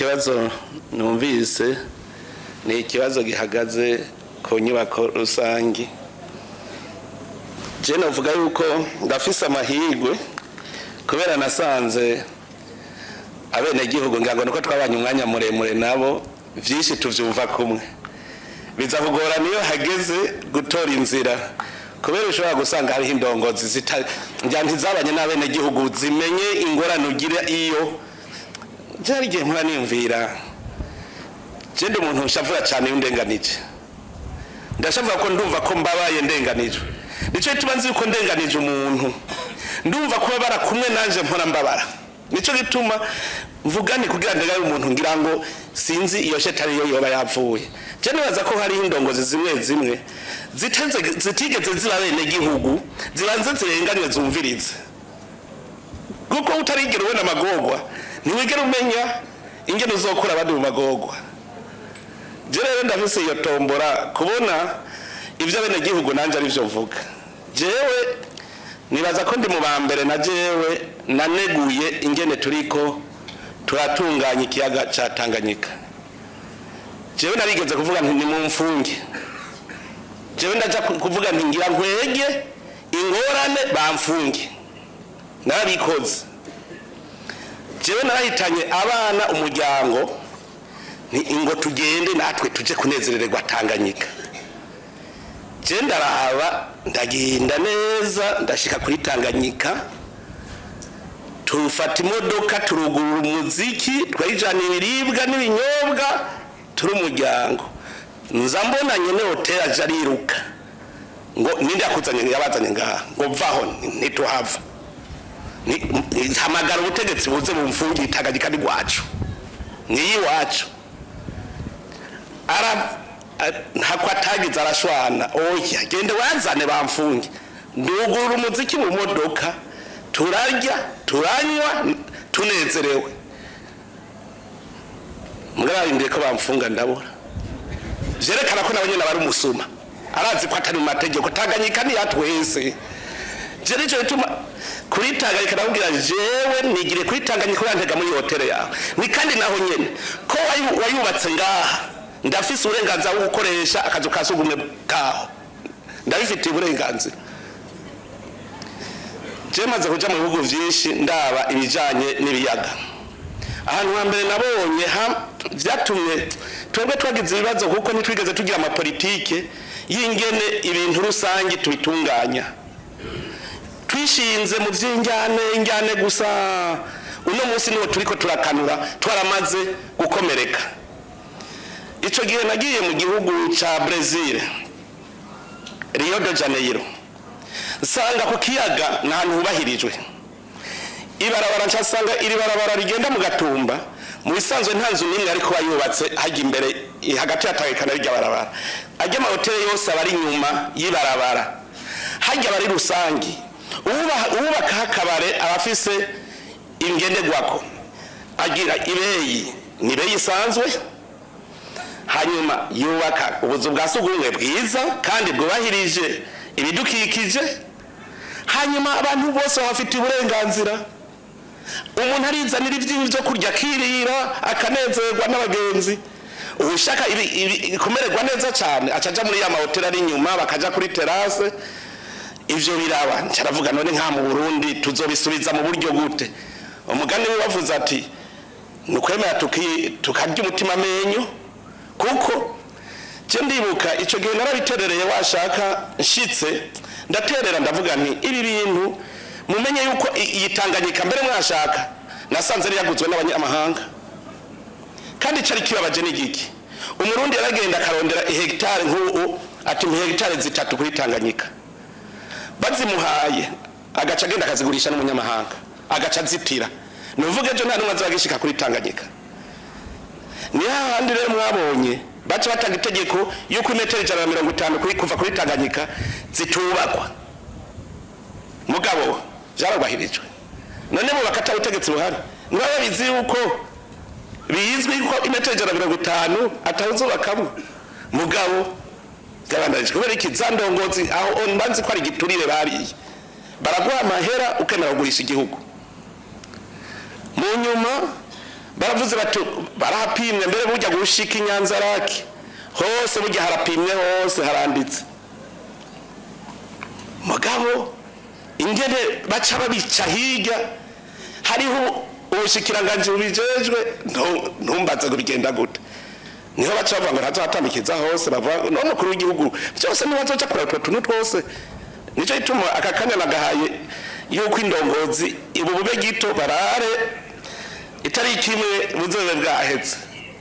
ikibazo numvise ni ikibazo gihagaze ku nyubako rusangi. Je novuga yuko ndafise amahirwe kubera nasanze abene gihugu ngango nuko twabanye umwanya muremure nabo vyinshi tuvyumva kumwe. Biza kugora niyo hageze gutora inzira kubera ushobora gusanga hari indongozi ntizabanye n'abene gihugu zimenye ingorane ugira iyo byari gihe mpura niyumvira je ndi umuntu ushavura cyane y'undenganije. Ndashavura ko ndumva ko mbabaye ndenganije. Nico tubanzi uko ndenganije umuntu ndumva kuba barakumwe nanje mpora mbabara. Nico gituma mvuga ni kugira ndegaye umuntu ngira ngo sinzi iyo shetani yo yoba yavuye. Je nibaza ko hari indongozi zimwe zimwe zitigeze ziba bene gihugu zibanze zirenganwe zumvirize. Kuko utarigera ubona amagorwa niwigera umenya ingene uzokura abandi mu magorwa. Je rero ndafise iyo tombora kubona ivyo bene gihugu nanje ari vyo mvuga. Jewe nibaza ko ndi mu bambere na jewe naneguye ingene turiko turatunganya ikiyaga ca Tanganyika. Jewe narigeze kuvuga nti ni mumfunge. Jewe ndaja kuvuga nti ngira nkwege ingorane bamfunge. Narabikoze. Jewe narahitanye abana umuryango ni ingo tugende natwe tuje kunezererwa Tanganyika. Je ndaraba ndagenda neza ndashika kuri Tanganyika tufata imodoka turugurura umuziki twayijana ibiribwa n'ibinyobwa turi umuryango nza mbona nyene hotel ajariruka ngo ninde yakuzanye yabazanye ngaha ngo vaho ntituhava ni hamagara ubutegetsi buze bumfungi Tanganyika ni gwacu ni wacu ntakwa tagiza arashwana oya gende wazane bamfungi ndugurura umuziki mu modoka turarya turanywa tunezerewe mwarindire ko bamfunga ndabura jerekana ko nabanye nabari umusuma arazi ko atari mu mategeko Tanganyika ni yatwese je nico bituma kuri Tanganyika nabwira jewe nigire kuri Tanganyika urantega muri hotel yawe ni kandi naho nyene ko wayubatse ngaha ndafise uburenganzira bwo gukoresha akazu kasugumwe kaho ndabifitiye uburenganzira. Je maze kuja mu bihugu vyinshi ndaba ibijanye n'ibiyaga ahantu hambere nabonye vyatumye twebwe twagize ibibazo kuko nitwigeze tugira ama politike y'ingene ibintu rusangi tubitunganya twishinze mu vy'injyane gusa. Uno munsi niho turiko turakanura twaramaze gukomereka. Ico gihe nagiye mu gihugu ca Brazil Rio de Janeiro sanga kukiyaga nahantu hubahirijwe ibarabara ncasanga iri barabara rigenda mu Gatumba mu bisanzwe ntanzu nimwe ariko bayubatse hajya imbere hagati yatagekana rya barabara ajya ama hotel yose abari nyuma yibarabara hajya bari rusangi ubaka hakabare abafise ingendegwako agira ibeyi ni beyi sanzwe hanyuma yubaka ubuzu bwa sugumwe bwiza kandi bwubahirije ibidukikije hanyuma abantu bose bafite uburenganzira. Umuntu arizanira ivy'ivyo kurya kirira akanezerwa n'abagenzi ushaka kumererwa neza cyane acaja muri ya hotel ari nyuma bakaja kuri terrasse. Ivyo biraba ncaravuga none nka mu Burundi tuzobisubiza mu buryo gute? Umugani wavuze ati nukwemera tukarya umutima menyo kuko je ndibuka ico gihe narabiterereye washaka nshitse ndaterera ndavuga nti ibi bintu mumenye yuko yitanganyika mbere mwashaka nasanze ari yaguzwe n'abanyamahanga kandi cari kibabaje n'igiki umurundi yaragenda karondera hectare nk'ubu ati hectare 3 kuri Tanganyika bazimuhaye agaca agenda akazigurisha n'umunyamahanga agaca zitira nuvuge ejo nta numwe azagishika kuri Tanganyika. Ni handi rero mwabonye baca batanga itegeko yuko imetero 150 kuri kuva kuri Tanganyika zitubakwa mugabo byarabahirijwe none bo bakata utegetse buhari niba bizi yuko bizwi ko imetero 150 atazubakamo mugabo gabandaje kubera ikizandongozi aho onbanzi ko ari giturire bari baraguha amahera ukemera kugurisha igihugu mu nyuma baravuze bati barahapimye mbere burya gushika inyanza raki hose burya harapimye hose haranditse mugabo ingene baca babica hirya hariho ubushikiranganje bubijejwe ntumbaze ngo bigenda gute niho baca bavuga ngo ntazatamikiza hose bavuga none kuri igihugu byose nibazoca kuri utuntu twose nico ituma akakanya nagahaye yuko indongozi ibubube gito barare itari kimwe buzobe bwahetse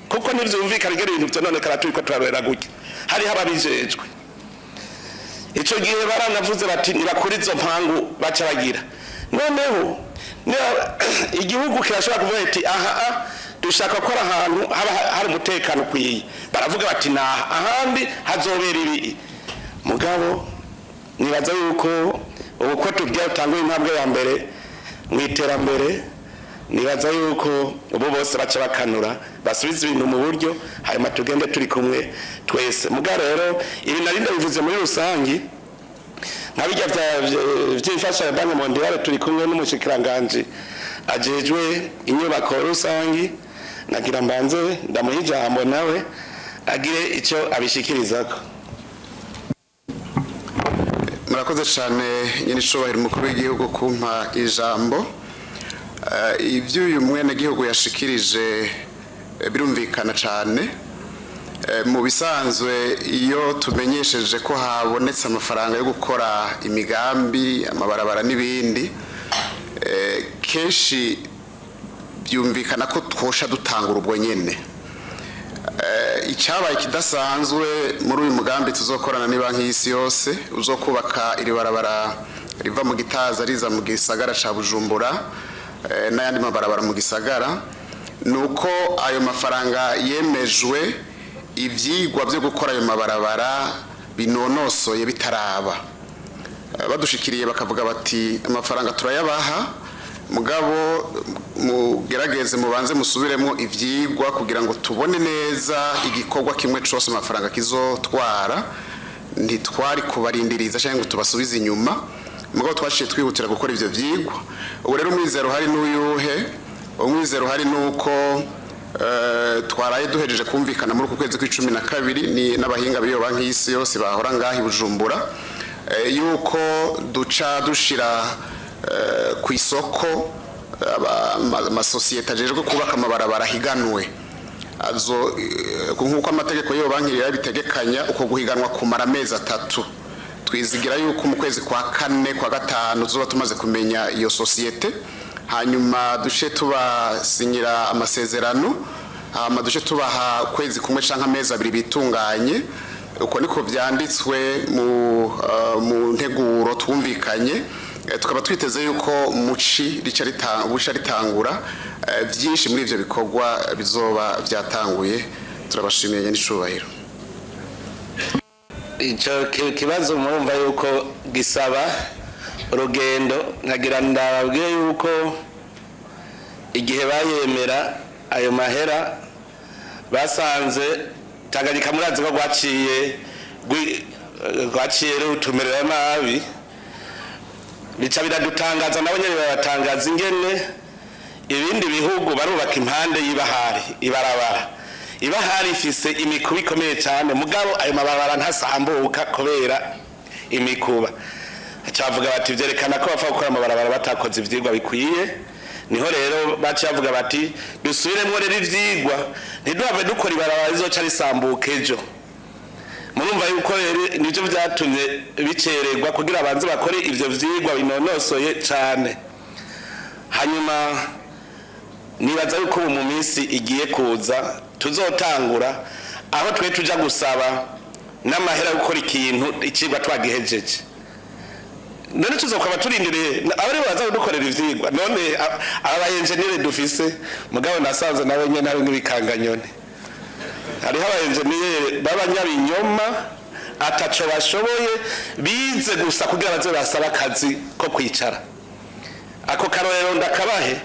kuko nivyumvikana igere ibintu byo none karatu iko turarera gutya hari hababijejwe ico gihe baranavuze bati nibakuri izo mpangu baca bagira noneho igihugu kirashobora kuvuga ati aha dushaka ko ahantu hari umutekano kwiye baravuga bati naha ahandi hazobera ibi mugabo nibaza yuko uko tubya utangwe intambwe ya mbere mu iterambere nibaza yuko ubu bose baca bakanura basubiza ibintu mu buryo hanyuma tugende turi kumwe twese muga rero ibi narinda bivuze muri rusangi nkabijya byifasha Banki Mondiale turi kumwe n'umushikiranganje ajejwe inyubako rusangi nagira mbanze ndamuha ijambo nawe agire icyo abishikirizako. Murakoze cyane nyine icubahiro umukuru w'igihugu kumpa ijambo. Ibyo uyu mwene gihugu yashikirije birumvikana cyane. Mu bisanzwe iyo tumenyesheje ko habonetse amafaranga yo gukora imigambi amabarabara n'ibindi kenshi byumvikana ko twosha dutangura ubwo nyene icyabaye kidasanzwe muri uyu mugambi tuzokorana ni banki y'isi yose uzokubaka iri barabara riva mu Gitaza riza mu gisagara ca Bujumbura n'ayandi mabarabara mu gisagara nuko ayo mafaranga yemejwe ivyigwa byo gukora ayo mabarabara binonosoye bitaraba badushikiriye bakavuga bati amafaranga turayabaha mugabo mugerageze mubanze musubiremo ivyigwa kugira ngo tubone neza igikorwa kimwe cyose amafaranga kizotwara ntitwari kubarindiriza cyangwa ngo tubasubize inyuma mugabo twashiye twihutira gukora ivyo vyigwa ubu rero umwizero hari n'uyuhe umwizero hari nuko twaraye duhejeje kumvikana muri uku kwezi kwa12 ni n'abahinga biyo banki y'isi yose bahora ngahi Bujumbura yuko duca dushira ku isoko amasosiyete ajejwe kubaka amabarabara higanwe azo nkuko amategeko yo banki yabitegekanya uko guhiganwa kumara amezi 3 twizigira yuko mu kwezi kwa 4 kwa 5 tuzoba tumaze kumenya iyo sosiyete hanyuma dushe tubasinyira amasezerano hama dushe tubaha kwezi kumwe canka amezi 2 bitunganye uko niko vyanditswe mu nteguro twumvikanye tukaba twiteze yuko muci rica ritangura byinshi muri ivyo bikorwa bizoba byatanguye turabashimiye n'icubahiro. Ico kibazo murumva yuko gisaba urugendo nkagira ndababwiye yuko igihe bayemera ayo mahera basanze Tanganyika murazi ko gwaciye rutumerera nabi bica biradutangaza nabo nyene babatangaza ingene ibindi bihugu barubaka impande y'ibahari ibahari ifise imikuba ikomeye cyane mugabo ayo mabarabara ntasambuka kubera imikuba cyavuga bati vyerekana ko bafa gukora amabarabara batakoze ivyigwa bikwiye niho rero bacavuga bati dusubiremo rero ivyigwa ntiduhave dukora ibarabara rizoca risambuka ejo murumva yuko nivyo vyatumye bicererwa kugira abanze bakore ivyo vyigwa binonosoye cyane hanyuma nibaza yuko mu minsi igiye kuza tuzotangura aho twe tuja gusaba n'amahera gukora ikintu icigwa twagihejeje none tuzokaba turindiriye abari baza gukorera ivyigwa none aba engineer dufise mugabo nasanze nawe nyene hari n'ibikanganyone hari aba engineer b'abanyabinyoma ataco bashoboye bize gusa kugira baze basaba akazi ko kwicara ako karorero ndakabahe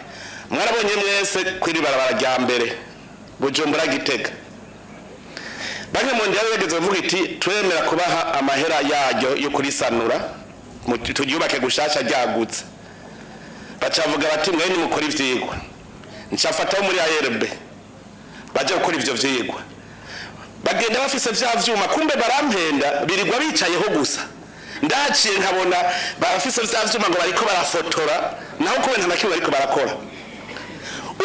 mwarabonye mwese kwiri barabara rya mbere Bujumbura Gitega Banki Mondiale yageze vuga iti twemera kubaha amahera yaryo yo kurisanura turyubake gushasha ryagutse bacavuga bati mwe ni mukora ivyigwa ncafata muri ARB baje gukora ivyo vyigwa bagenda bafise vya vyuma kumbe barampenda birirwa bicayeho gusa ndaciye nkabona barafise vya vyuma ngo bariko barafotora naho kubera nta kimwe bariko barakora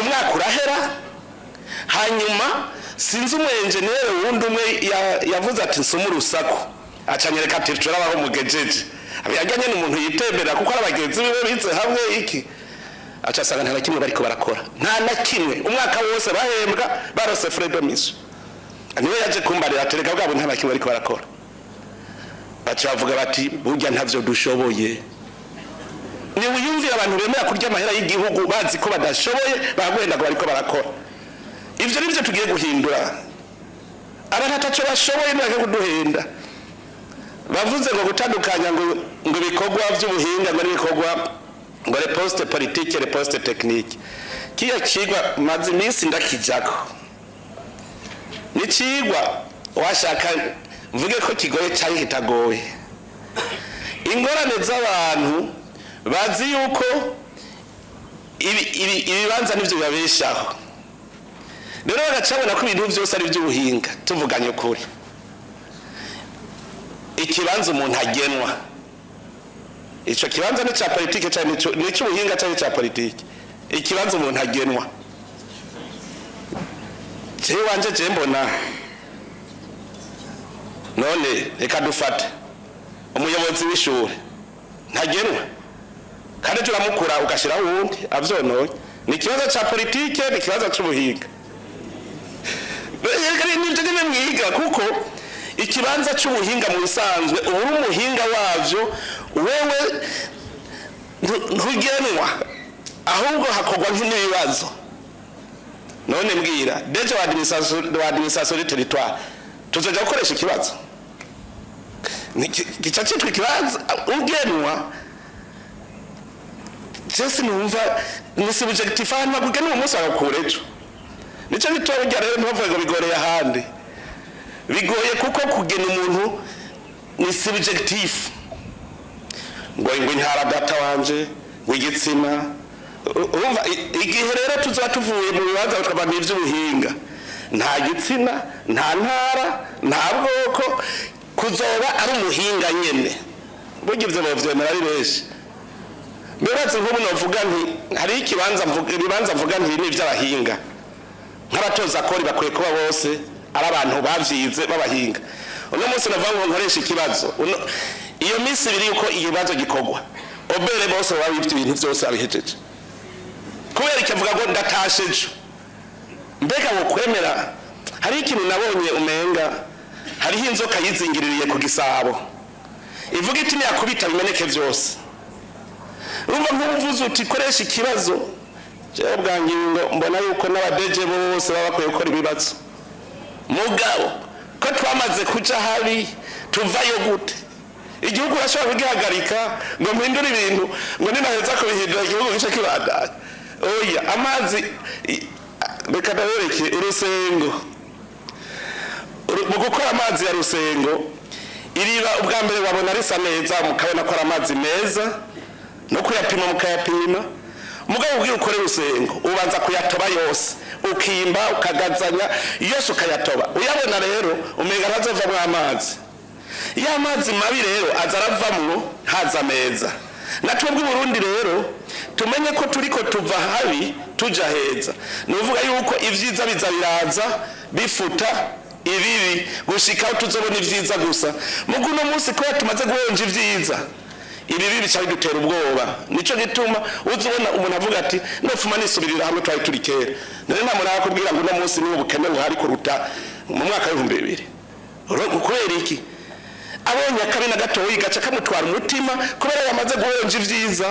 umwaka urahera hanyuma sinzi umuenjenere wundi umwe yavuze ati nsoma urusaku acanyereka ati turabaho mugejeje abiyajyanye n'umuntu yitembera kuko arabagenzi biwe bize hamwe iki acasanga nta kimwe bariko barakora nta na kimwe umwaka wose bahembwa barose fredomisho niwe yaje kumbarira atereka bwabo nta kimwe bariko barakora bacavuga bati burya ntavyo dushoboye ni uyumvira abantu bemera kurya amahera y'igihugu bazi ko badashoboye bagwenda ngo bariko barakora ivyo nivyo tugiye guhindura abantu ataco bashoboye nake kuduhenda bavuze ngo gutandukanya ngo bikorwa vy'ubuhinga ngo bikorwa ngo reposte politique reposte technique kiya cigwa mazi minsi ndakijako ni cigwa washaka mvuge ko kigoye cyari kitagoye ingorane z'abantu bazi yuko ibibanza nivyo babeshaho rero bagacabona ko ibintu byose ari by'ubuhinga tuvuganye ukuri ikibanza umuntu agenwa ico kibanza ni ca politike cyane ni cy'ubuhinga cyane ca politike ikibanza umuntu agenwa je wanje je mbona none reka dufate umuyobozi w'ishure ntagenwa kandi turamukura ugashira wundi avyonoye ni kibazo ca politike ni kibazo c'ubuhinga nivyo mwiga kuko ikibanza c'ubuhinga mu bisanzwe uri umuhinga wavyo wewe ntugenwa ahubwo hakorwa nk'ibibazo none mbwira deje wa administration du territoire tuzoja gukoresha ikibazo gica citwa ikibazo ugenwa jesi numva ni subjectif hanyuma kugenwa umunsi agakurejo nico gitoro rya rero ntuvuge ngo bigoreye ahandi bigoye kuko kugena umuntu ni subjectif ngo intara data wanje w'igitsina urumva igihe rero tuzoba tuvuye mu bibanza tukava mu vy'ubuhinga nta gitsina nta ntara nta bwoko kuzoba ari umuhinga nyene burya ivyo bavyemera ari benshi mbebaze nk'ubu novuga nti hari ibibanza mvuga nti ni ivy'abahinga nk'abatoza kori bakwiye kuba bose ari abantu bavyize babahinga uno munsi navuga ngo nkoresha ikibazo iyo minsi ibiri yuko ikibazo gikorwa obere bose babivye ibintu vyose abihejeje kubera ikavuga ngo ndatasheje mbega ngo kwemera hari ikintu nabonye umenga hariho inzoka yizingiririye ku gisabo ivuga iti yakubita bimeneke vyose urumva nk'uvuze uti koresha ikibazo jewe bwangingo mbona yuko n'abadeje bose baba bakwiye gukora ibibazo mugabo ko twamaze kuja habi tuvayo gute igihugu urashobora kugihagarika ngo mpindure ibintu ngo ninaheza kubihindura igihugu gice kibandanya oya amazi reka ndabereke urusengo mu gukora amazi ya rusengo iriba ubwa mbere wabona risa neza mukabona ko ari amazi meza no kuyapima mukayapima mugabo ubwira ukore rusengo ubanza kuyatoba yose ukimba ukagazanya yose ukayatoba uyabona rero umenga ntazovamwo amazi iyo amazi mabi rero aza aravamwo haza meza natwebwe Burundi rero tumenye ko turiko tuva habi tuja heza nuvuga yuko ivyiza biza biraza bifuta ibibi gushika tuzobona ivyiza gusa muguno munsi ko tumaze guhonja ivyiza ibibi bica bidutera ubwoba nico gituma uzubona umuntu avuga ati nofuma nisubirira hamwe twari turi kera none nta muntu akubwira ngo uno munsi niwo bukene buhari kuruta mu mwaka wa 2000 kubera iki abonye akabi na gatoyi gaca kamutwara umutima kubera yamaze guhonja ivyiza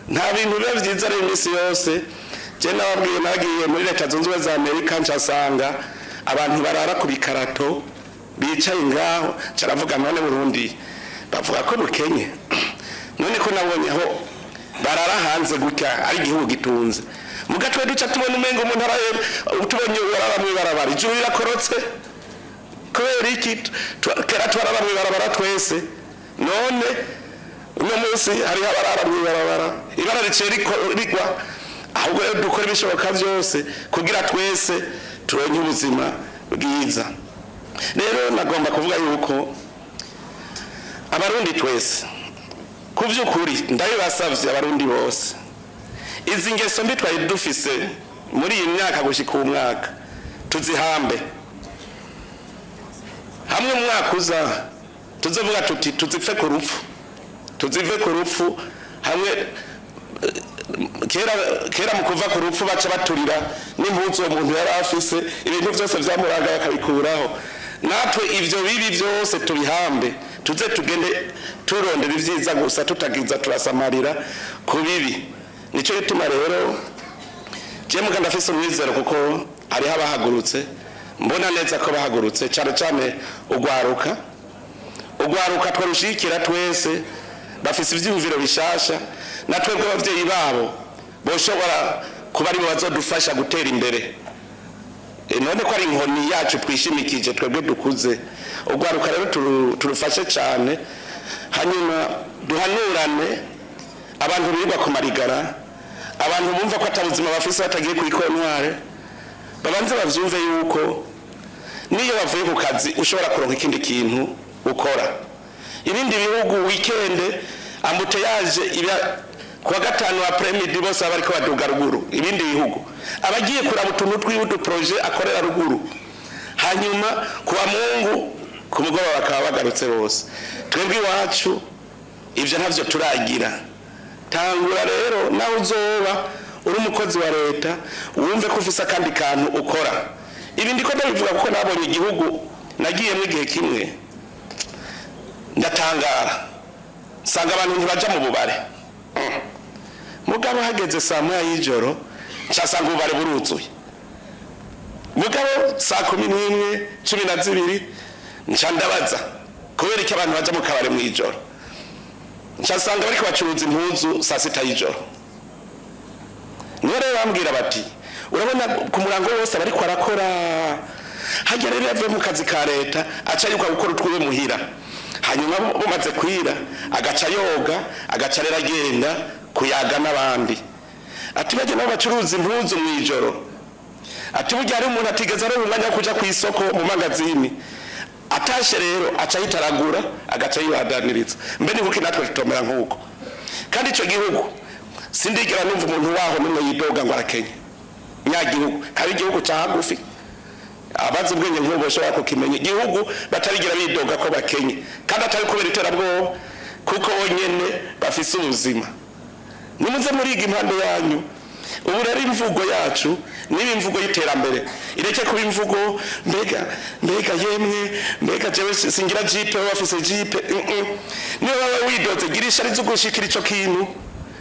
nta bintu biba vyiza rero imisi yose je nababwiye nagiye muri leta zunze ubumwe za Amerika ncasanga abantu barara ku bikarato bicaye ngaho caravuga none Burundi bavuga ko bukenye none ko nabonye aho barara hanze gutya ari igihugu gitunze mugatwe duca tubona umengo umuntu araye tubonye barara mu barabara ijuru rirakorotse kubera iki kera twarara mu barabara twese none uno munsi hari abarara mu barabara ibara riceri rigwa aho ahubwo rero dukora ibishoboka byose kugira twese turonke ubuzima bwiza. Rero nagomba kuvuga yuko abarundi twese ku by'ukuri ndabibasavye abarundi bose, izi ngeso mbi twari dufise muri iyi myaka gushika umwaka tuzihambe. Hamwe umwaka uza tuzovuga tuti tuzive ku rupfu hamwe. Kera mu kuva ku rupfu baca baturira n'impuzu uwo muntu yari afise, ibintu byose byamuraga bakabikuraho. Natwe ivyo bibi byose tubihambe, tuze tugende turondera ivyiza gusa tutagiza turasamarira ku bibi. Nico gituma rero je muganda afise umwizero kuko hariho abahagurutse, mbona neza ko bahagurutse cyane cyane ugwaruka twarushikira twese bafise ivyumviro bishasha, natwe bw'abavyeyi babo boshobora kuba ari bo bazodufasha gutera imbere. None ko ari inkoni yacu twishimikije twebwe dukuze, ugwaruka rero turufashe cyane, hanyuma duhanurane abantu birirwa ku marigara, abantu bumva ko atabuzima bafise batagiye kuri kontware, babanze bavyumve yuko niyo bavuye ku kazi ushobora kuronka ikindi kintu ukora. Ibindi bihugu weekend ambuteyaje kuwa gatanu apremidi bose abariko baduga ruguru, ibindi bihugu abagiye kuraba utuntu twihudu projet akorera ruguru, hanyuma kuwa Mungu ku mugoroba bakaba bagarutse bose. Twebwe iwacu ivyo ntavyo turagira. Tangura rero nawe uzoba uri umukozi wa leta wumve ko ufise akandi kantu ukora. Ibi ndiko ndabivuga kuko nabonye igihugu nagiyemo igihe kimwe ndatangara, sanga abantu ntibaja mu bubare. Mugabo hageze saa moya y'ijoro ncasanga ububare buruzuye. Mugabo saa 11, 12 nca ndabaza kubera iki abantu baja mu kabare mu ijoro. Ncasanga bariko bacuruza impuzu saa 6 y'ijoro. Niyo rero bambwira bati urabona ku murango wose bariko arakora, hajya rero yavuye mu kazi ka leta aca yuko gukora utwiwe muhira, hanyuma bumaze kwira agaca yoga agaca rero agenda kuyaga n'abandi. Ati baje nabo bacuruza impuzu mu ijoro, ati burya ari umuntu atigeze ari umwanya wo kuja ku isoko mu magazini, atashe rero aca yitaragura agaca yibadaniriza. Mbe ni kuki natwe tutomera nk'uko? Kandi ico gihugu sindigera numva umuntu waho nimwe yidoga ngo arakenye. Nyagihugu kari igihugu cyahagufi, abazi ubwenge nk'ubu bashobora kukimenya. Igihugu batarigira bidoga ko bakenye, kandi atari kubera iterabwoba, kuko bonyene bafise ubuzima. Nimuze muriga impande yanyu. Ubu rero imvugo yacu niba imvugo y'iterambere ireke kuba imvugo mbega yemwe mbega jewe singira jipe bafise jipe. Niba wawe widoze girisha ari zugushikira ico kintu,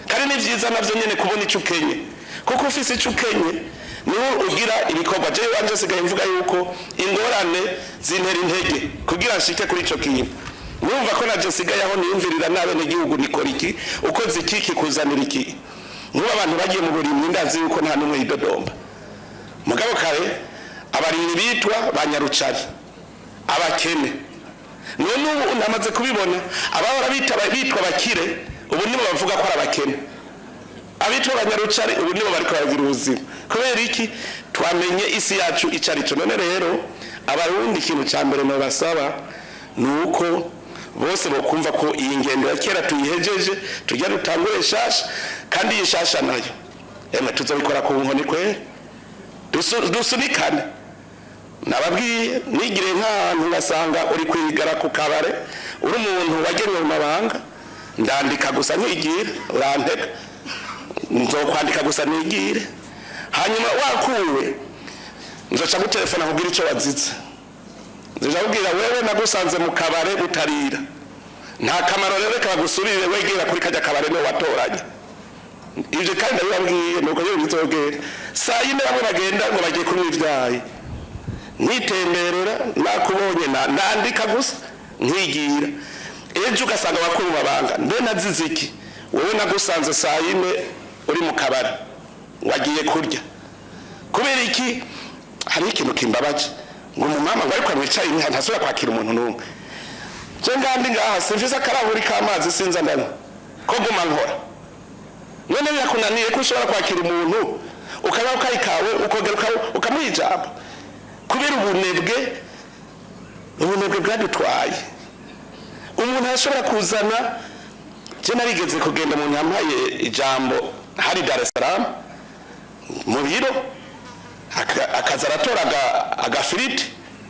kandi ni vyiza navyo nyene kubona ico ukenye, kuko ufise ico ukenye niwo ugira ibikorwa. Jewe wanje sigaye mvuga yuko ingorane zintera intege kugira nshike kuri ico kintu. Numva ko naje sigaye aho niyumvirira nabe n'igihugu nikora iki, uko zikiki kuzanira iki. Nuba abantu bagiye mu burimyi ndazi yuko nta numwe yidodomba. Mugabo kare abarimyi bitwa banyarucari, abakene. None ubu namaze kubibona abahora bitwa bakire ubu nibo bavuga ko ari abakene. Abitwa banyarucari ubu nibo bariko bagira ubuzima. Kubera iki? Twamenye isi yacu icarico. None rero abarundi ikintu cya mbere no basaba nuko bose bokumva ko iyi ngendo ya kera tuyihejeje tujya dutangure shasha, kandi iyi shasha nayo tuzabikora ku nkoni kwe dusunikane. Nababwiye nigire nk'ahantu ngasanga uri kwigara ku kabare uri umuntu wagenewe mu mabanga, ndandika gusa ntigire uranteka, nzokwandika gusa nigire, hanyuma wakuwe nzoca gutelefona kugira icyo wazize. Nzabwira wewe nagusanze mu kabare gutarira, nta kamaro rero kabagusubirire wegera kuri kajya kabare no watoranye. Ivyo kandi ndabibabwiye nuko yo bizogera saa yine bamwe bagenda ngo bagiye kunywa ivyayi, nitemberera nakubonye nandika gusa nkigira. Ejo ugasanga bakuru babanga mbe naziziki wowe nagusanze saa yine uri mu kabare wagiye kurya. Kubera iki? Hari ikintu kimbabaje ngo mumama ngo ariko mwicaye ni ntasura kwakira umuntu numwe. Je ngandi ngaha simvise akarahuri k'amazi sinza ndana ko guma nkora. None none yakunaniye ko ushobora kwakira umuntu ukaba ukayikawe ukogera ukamwijaba kubera ubunebwe bwadutwaye. Umuntu ashobora kuzana, je narigeze kugenda mu nyampaye ijambo hari Dar es Salaam mu biro akaza aratora agafiriti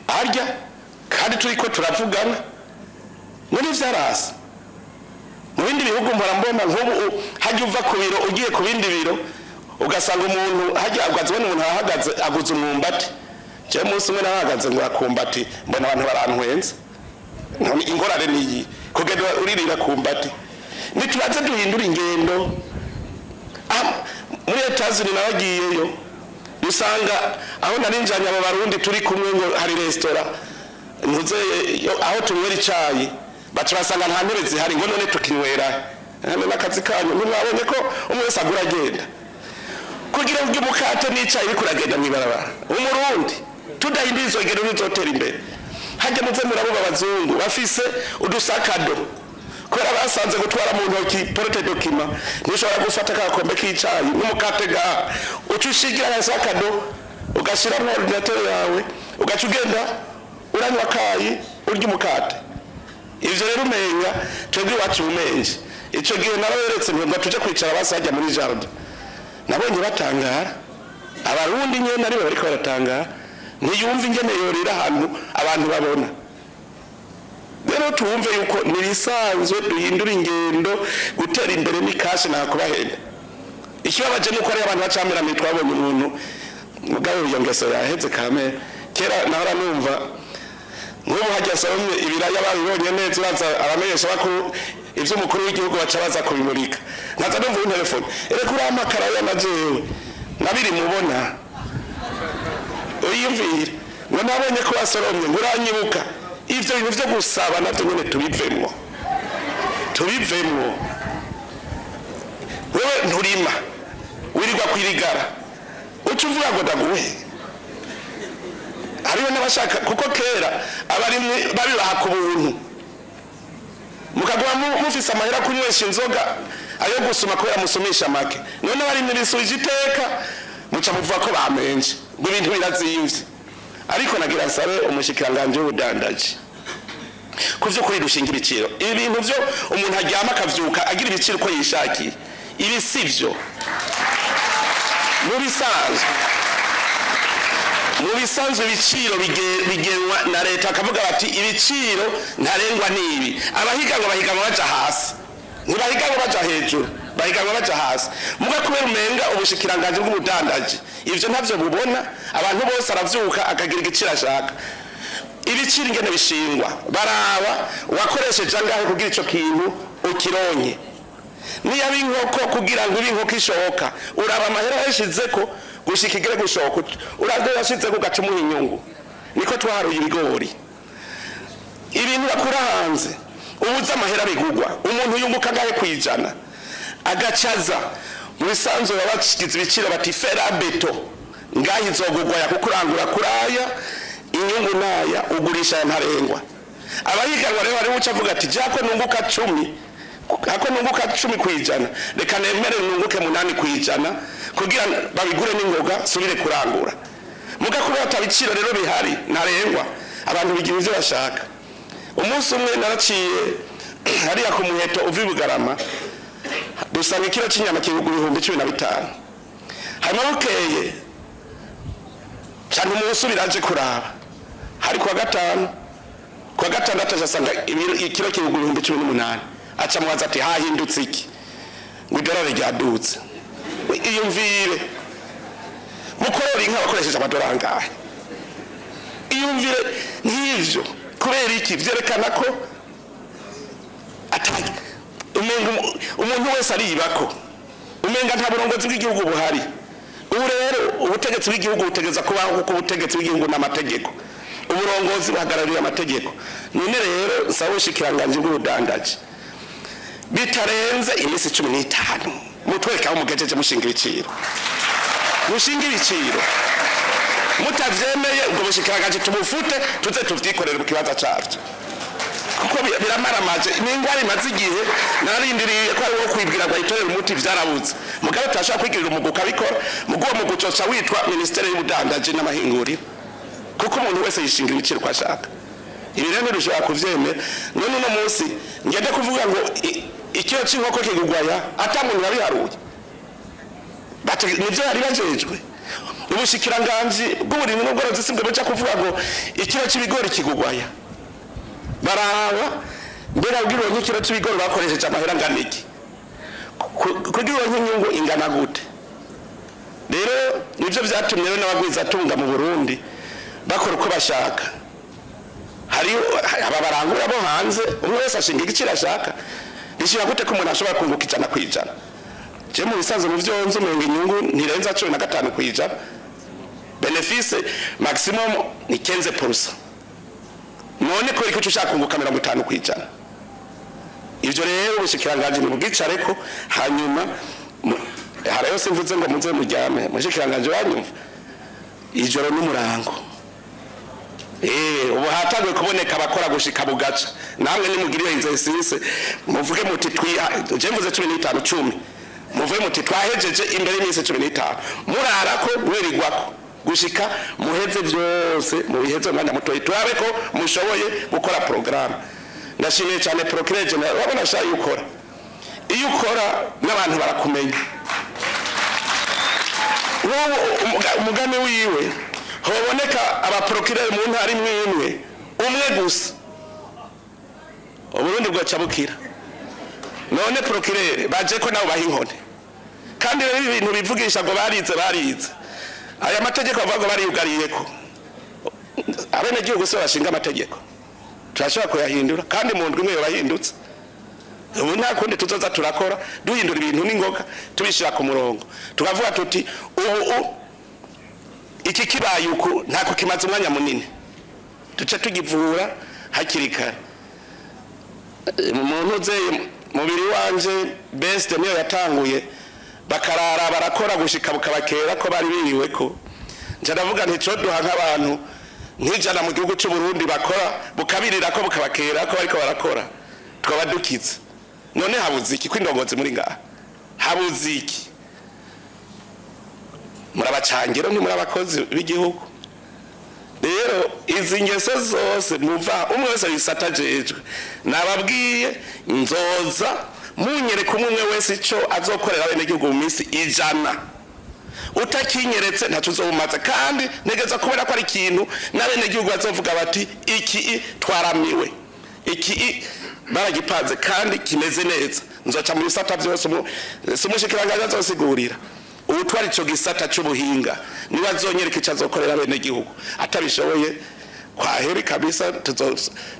arya kandi turiko turavugana muri vyarasa. Mu bindi bihugu mpora mbona nk'ubu hajya uva ku biro ugiye ku bindi biro ugasanga umuntu hajya agazwe n'umuntu ahagaze aguze umwumbati. Je munsi umwe nahagaze ngo akumbati mbona abantu barantwenza. Ingorane niyi kugenda uririra kumbati. Nitubaze duhindura ingendo. Muri etazini nabagiyeyo usanga aho narinjanye abo barundi turi kumwe ngo hari restaurant ntuze aho tunywera icayi baca basanga nta ntebe zihari ngo none tukinywera n'akazi kanyu ntimwabonye ko umwe wese agura agenda kugira ngo umukate n'icayi bikuragenda mw'ibarabara. Umurundi tudahindura izo ngendo ntizotera imbere. Hajya muze murabo abazungu bafise udusakado kubera basanze gutwara mu ntoki porte document nishobora gufata akakombe k'icayi n'umukate ga ucushigira gasakado ugashira mu ordinateur yawe ugacugenda uranywa kayi urya umukate. Ivyo rero umenya twebwe wacu umenye ico gihe naraberetse ngo tuje kwicara basajya muri jardin nabonye batangara abarundi nyene ari bariko baratangara ntiyumva ingene yorira ahantu abantu babona. Rero tuwumve yuko nirisanzwe duhindura ingendo gutera imbere ni kashi nakubahenda. Ikibabaje nuko ari abantu bacamira twabonye umuntu mugabo iyo ngeso yaheze kame kera nahora numva nk'ubu hajya somye ibiraya babibonye neza uraza abamenyesha bako ivyo umukuru w'igihugu bacabaza kubimurika nkaza numva telefone kuri amakara y'amajewe nabiri mubona uyimvira ngo nabonye ko basoromye nguranyibuka ivyo bintu vyo gusaba navyo nyene tubivemwo. Wewe nturima wirirwa kwirigara ucuvuga ngo ndaguhe hariho n'abashaka kuko kera abarimwe babibaha ku buntu mukagwa mufise amahera kunywesha inzoga ayo gusuma kubera musumisha make none barimwe bisubije iteka muca muvuga ko bamenje ngo ibintu birazimvye. Ariko nagira nsabe umushikiranganje w'ubudandaji kuvyo kuri dushinga ibiciro ibintu vyo umuntu aryama akavyuka agira ibiciro ko yishakiye ibi sivyo mu bisanzwe ibiciro bigenwa na leta akavuga bati ibiciro ntarengwa nibi abahiganwa baja hasi ntibahiganwa baja hejuru bahiganwa baja hasi muga kubera umenga ubushikiranganje bw'ubudandaji ivyo ntavyo bubona abantu bose aravyuka akagira igiciro ashaka. Ibiciro ingene bishingwa baraba wakoresheje angahe kugira ico kintu ukironke niyo inkoko kugira ngo inkoko ishoka uraba amahera yashizeko gushikigire gushoka uravyo yashizeko ugacumuha inyungu. Niko twaharuye ibigori ibintu bakura hanze ubuza amahera bigugwa umuntu yunguka ngahe kwijana agacaza mu bisanzwe babakigize ibiciro bati fera beto ngahe izogugwa yakukurangura kuraya inyungu naya ugurisha ntarengwa. Abahiganwa rero bari buca avuga ati jako nunguka 10 hako nunguka 10 kwijana reka nemere nunguke 8 kwijana kugira babigure n'ingoga subire kurangura muga kuba atabiciro rero bihari ntarengwa abantu bigira ivyo bashaka. Umunsi umwe naraciye hariya ku muheto uvi Bugarama dusanga ikiro cy'inyama kigugura 15,000 hanyuma bukeye cyane umunsi biraje kuraba hari kwa gatandatu asanga ikiro kigugura 18,000 aca mwaza ati hahindutse iki ngo idolari ryadutse. Iyumvire mukorora inka bakoresheje amadolari angahe iyumvire nk'ivyo kubera iki vyerekana ko atari umuntu wese aribako umenga nta burongozi bw'igihugu buhari. Ubu rero ubutegetsi bw'igihugu butegeza kubaho kuko ubutegetsi bw'igihugu n'amategeko uburongozi buhagarariye amategeko. None rero nsaba ubushikiranganje bw'ubudandaji bitarenze imisi 15 mutwereka umugejeje mushinga ibiciro mutavyemeye ubwo bushikiranganje tumufute tuze tuvyikorera mu kibanza cavyo kuko biramaramaje n'ingwara imaze igihe narindiriye ko ari wo kwibwira ngo ayitorere umuti vyarabuze mugabe tashaka kwigirira umuguka bikora muguwo mugucoca witwa ministere y'ubudandaji n'amahinguriro kuko umuntu wese yishingira ibiciro kwa shaka ibi rero ntirushobora kuvyemera none uno munsi ngende kuvuga ngo ikiro c'inkoko kigugwaya ata muntu yabiharuye nivyo yari bajejwe ubushikiranganji bw'uburimyi n'ubworozi simbe buca kuvuga ngo ikiro c'ibigori kigugwaya baraba mbera ubwiro nk'ikiro c'ibigori bakoresheje amahera nganiki kugira nk'inyungu ingana gute rero nivyo vyatumye rero n'abagwiza atunga mu Burundi bakora uko bashaka hari ababarangura bo hanze umwe wese ashinga igiciro ashaka ishira gute ko umuntu ashobora kunguka 100%. Je mu bisanzwe mu vyonzo menga inyungu ntirenza 15%. Benefice maximum ni 15%. None ko icyo ushaka kunguka 50%. Ivyo rero ubushikiranganje ni bwicareko hanyuma harayo simvuze ngo muze muryame mushikiranganje wanyumva ijoro n'umurango ubu hatangwe kuboneka abakora gushika bugaca namwe nimugiriye inzesise muvuge muti je mvuze 15 10 muvuge muti twahejeje imbere y'imisi 15 murarako mwerigwako gushika muheze byose mu bihezo mwanya mutoyi turabe ko mushoboye gukora program ndashimiye cyane procureur general wabona sha yukora iyo ukora n'abantu barakumenya wowe umugani wiwe hoboneka abaprocureur mu ntari mwimwe umwe gusa Uburundi bwacabukira none procureur baje ko nabo bahinkone kandi rero ibintu bivugisha ngo barize aya mategeko avuga bariyugariye ko abene gihugu se bashinga amategeko turashobora kuyahindura kandi mu ndwi imwe bahindutse ubu nta kundi tuzoza turakora duhindura ibintu n'ingoga tubishira ku murongo tukavuga tuti ubu iki kibaye uko ntako kimaze umwanya munini duce tugivura hakirikara umuntu ze mubiri wanje best niyo yatanguye bakarara barakora gushika bukabakera ko bari biriwe ko nje ndavuga nti cyo duha nk'abantu nk'ijana mu gihugu cy'u Burundi bakora bukabirira ko bukabakera ko bariko barakora twabadukiza none habuze iki kwindongozi muri ngaha habuze iki murabacangiro nti murabakozi b'igihugu rero izi ngeso zose muva umwe wese yisatajeje nababwiye nzoza munyere kumwe wese ico azokorera bene gihugu mu minsi 100 utakinyeretse ntatuzobumaze kandi negeza kubera ko ari ikintu nabene gihugu bazovuga bati iki twaramiwe iki baragipanze kandi kimeze neza nzoca mu bisata byose simushikiranganya azosigurira ubutwari ico gisata cy'ubuhinga niba zonyereka icazokorera bene gihugu atabishoboye kwaheri kabisa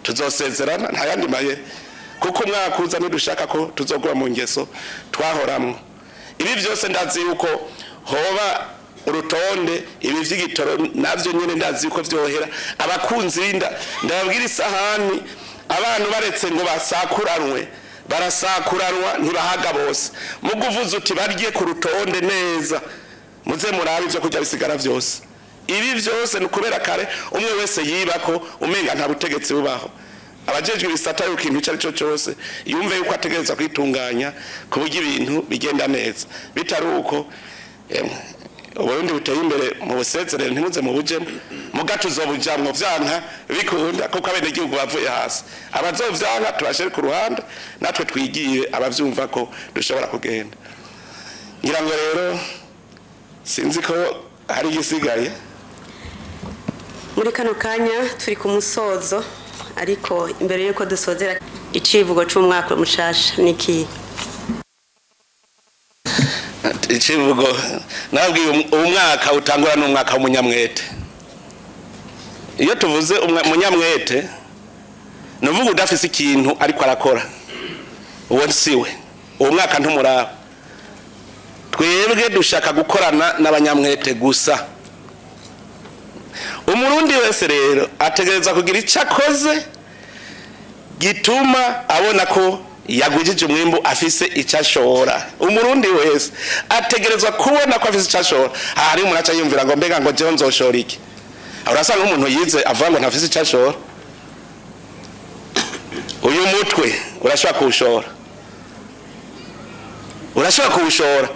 tuzosezerana nta yandi maye kuko mwakuza nidushaka ko tuzogura mu ngeso twahoramwe ibi byose ndazi yuko hoba urutonde ibi vy'igitoro navyo nyene ndazi yuko vyohera abakunzi ndababwira isahani abantu baretse ngo basakuranwe barasakuranwa ntibahaga bose muguvuza uti barye ku rutonde neza muze murabe ivyo kurya bisigara vyose ibi vyose nukubera kare umwe wese yibako umenga nta butegetsi bubaho abajejwe bisata yuko ikintu cyo arico cyose yumve yuko ategereza kwitunganya kuburyo ibintu bigenda neza bitari uko Uburundi buteye imbere mu busezerere ntimuze mu bujemo mugatuzobujamwo vyanka bikunda kuko abene gihugu bavuye hasi abazovyanka turashire ku ruhande natwe twigiye abavyumva ko dushobora kugenda ngira ngo rero sinzi ko hari gisigaye muri kano kanya turi ku musozo ariko imbere yuko dusozera icivugo c'umwaka mushasha niki ikivugo nabwiye umwaka utangura n'umwaka w'umunyamwete iyo tuvuze umunyamwete nuvuga udafise ikintu ariko arakora uwo siwe uwo mwaka ntumuraba twebwe dushaka gukorana n'abanyamwete gusa umurundi wese rero ategereza kugira icyo akoze gituma abona ko yagwijije umwimbu afise icashora umurundi wese ategerezwa kubona ko afise icashora hari umuntu aca yumvira ngo mbega ngo jewe nzoshora iki urasanga umuntu yize avuga ngo ntafise icashora uyu mutwe urashobora kuwushora, urashobora kuwushora.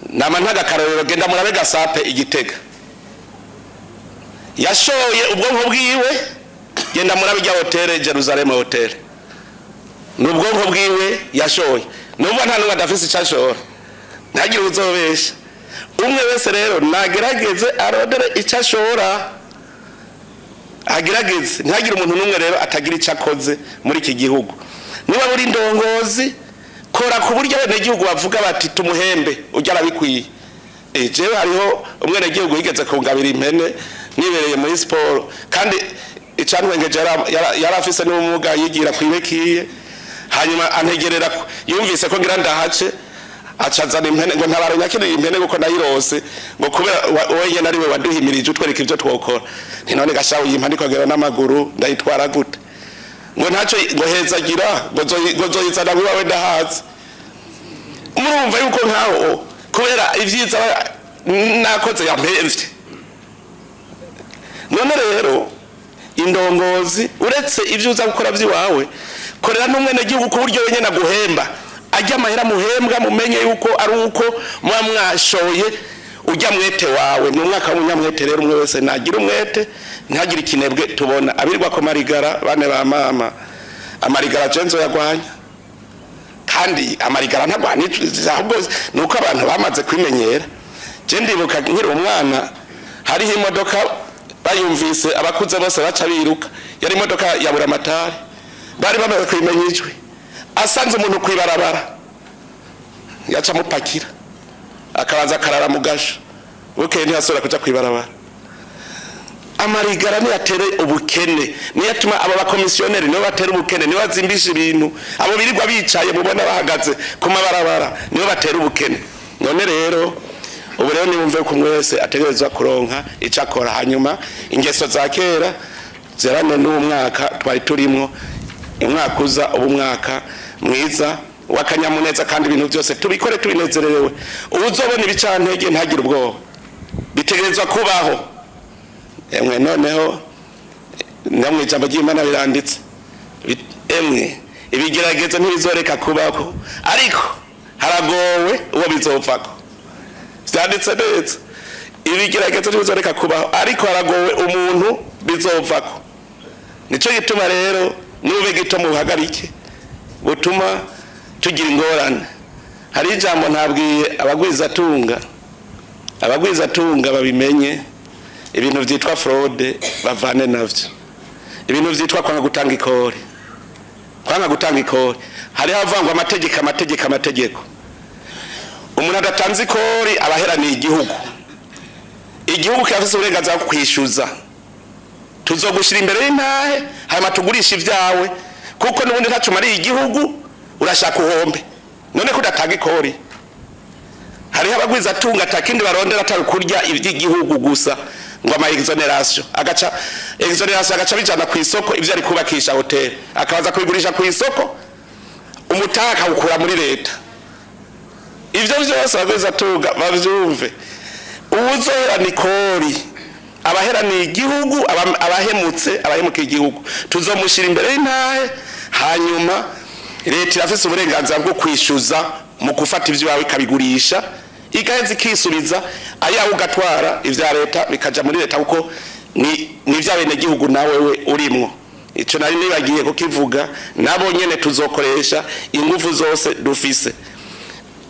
Nama ntagakarorero genda murabe Gasape Igitega yashoye ubwonko bwiwe, genda murabe ijya hotel Jerusalem hotel n'ubwonko bwiwe yashoye, nubwo nta n'umwe adafise icashora, ntagire uzobesha. Umwe wese rero nagerageze arodere icashora, agerageze ntagire umuntu n'umwe rero atagira icakoze muri iki gihugu. Niba muri ndongozi kora ku buryo abenegihugu bavuga bati tumuhembe ujya arabikwiye. Jewe hariho umwenegihugu yigeze kungabira impene nibereye muri siporo, kandi icantwengeje yarafise n'ubumuga yigira kwibekiye, hanyuma antegerera yumvise ko ngira ndahace acazana impene ngo ntabaro nyakiri impene kuko nayirose ngo kubera wowe nari we waduhimirije utwereka ivyo twokora. None gashawo yimpani kogera n'amaguru ndayitwara gute ngo ntacyo ngo hezagira ngo zoyizana wiwawe ndahazi. Murumva yuko nkaho kubera ivyiza nakoze yampemvye. None rero indongozi uretse ivyo uza gukora vyiwawe, korera n'umwenegihugu ku buryo wenyene aguhemba, ajya amahera muhembwa mumenye yuko ari uko muba mwashoye ujya mwete wawe. Ni umwaka w'umunyamwete rero, umwe wese nagira umwete ntagire ikinebwe. Tubona abirirwa ko marigara bane ba mama, amarigara cenzo yagwanya, kandi amarigara ntagwanije ahubwo nuko abantu bamaze kwimenyera. Je ndibuka nkiri umwana hariho imodoka bayumvise abakuze bose baca biruka, yari imodoka ya buramatari, bari bamaze kwimenyijwe. Asanze umuntu kwibarabara yaca mupakira akabanza karara mugasha, bukeye ntiyasubira kuja kwibarabara. Amarigara niyatere ubukene, niyatuma aba bakomisiyoneri nibo batera ubukene, nibo bazimbisha ibintu, abo birirwa bicaye mubona bahagaze ku mabarabara nibo batera ubukene. None rero ubu rero nimumve ko mwese ategerezwa kuronka icakora. Hanyuma ingeso za kera zerane n'umwaka twari turimo, umwaka uza ubu mwaka mwiza wakanyamuneza, kandi ibintu byose tubikore tubinezerewe. Uzobona ibicantege ntagire ubwoba, bitegerezwa kubaho. Emwe noneho namwe ijambo ry'Imana biranditse, emwe ibigeragezo ntibizoreka kubaho, ariko haragowe uwo bizovako. Vyanditse neza, ibigeragezo ntibizoreka kubaho, ariko haragowe umuntu bizovako. Nico gituma rero nube gito mu buhagarike butuma tugira ingorane. Hari ijambo ntabwiye abagwizatunga babimenye, ibintu vyitwa fraude bavane navyo, ibintu vyitwa kwanga gutanga ikori. Hari havangwa amategeko. Umuntu adatanze ikori abaheraniye igihugu cyafise uburenganzira bwo kwishyuza. Tuzogushira imbere y'intahe hanyuma tugurisha ivyawe, kuko nubundi ntacu mari igihugu urashaka uhombe. None kudatanga ikori, hari abagwiza tunga atakindi barondera atari kurya ivy'igihugu gusa, ngo ama exoneration agaca bijana ku isoko ivyo ari kubakisha hotel, akabaza kubigurisha ku isoko, umutaka ukura muri leta. Ivyo byose abagwiza tunga bavyumve. Uzohera nikori abaheraniye igihugu, abahemukiye igihugu tuzomushira imbere y'intahe, hanyuma leta irafise uburenganzira bwo kwishyuza mu gufata ivyo wawe ikabigurisha, igaheza ikisubiza ayawe ugatwara ivya leta bikaja muri leta, kuko ni vyabene gihugu nawe we urimwo. Ico nari nibagiye kukivuga, nabo nyene tuzokoresha ingufu zose dufise.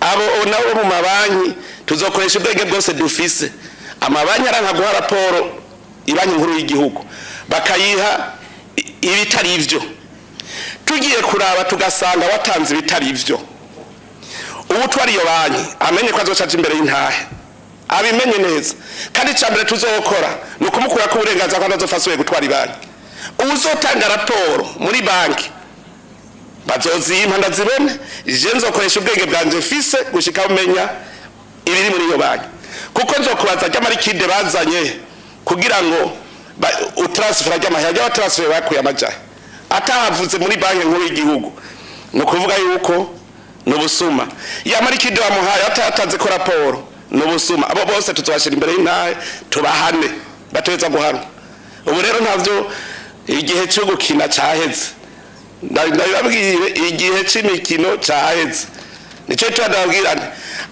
Abo nabo mu mabanki tuzokoresha ubwenge bwose dufise. Amabanki aranka guha raporo ibanki nkuru y'igihugu, bakayiha ibitari ivyo. Tugiye kuraba tugasanga watanze ibitari ivyo, ubu twari iyo banki amenye ko azocaje imbere y'intahe, abimenye neza. Kandi cyambere tuzokora no kumukura ku burenganzira kandi azofasuye gutwara ibanki. Uzotanga raporo muri banki bazozimpa ndazibone, je nzokoresha ubwenge bwanje fise gushika umenya ibiri muri iyo banki, kuko nzokubaza ry'amarikide bazanye kugira ngo utransfer ry'amahera transfer bakuye amajahe atahavuze muri banki nkuru y'igihugu. No kuvuga yuko n'ubusuma. Ya marikide bamuhaye atatanze ko raporo n'ubusuma. Abo bose tuzobashira imbere y'intahe tubahane, bateza guhanwa. Ubu rero ntavyo igihe cyo gukina caheze, ndababwiye igihe c'imikino caheze nico twandabwira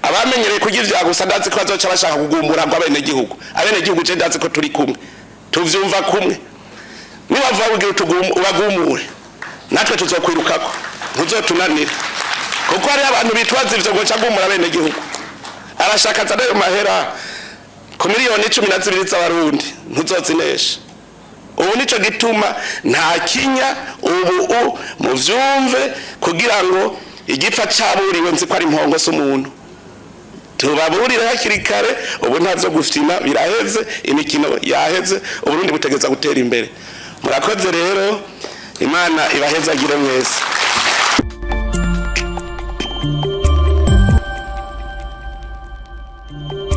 abamenyereye kugira ivya gusa ndazi ko bazoca bashaka kugumbura ngo abenegihugu je ndazi ko turi kumwe tuvyumva kumwe nibavuga kugira ubagumure natwe tuzokwirukako ntuzotunanira kuko hari abantu bitwaza ivyo ngo cagumura abenegihugu arashaka zanayo mahera ku miliyoni 12 z'abarundi ntuzozinesha ubu nico gituma nta kinya ubu muvyumve kugira ngo igipfa caburiwe nzi ko ari impongo s'umuntu tubaburire hakiri kare ubu ntazo gufina biraheze imikino yaheze uburundi butegeza gutera imbere murakoze rero imana ibaheza agire mwese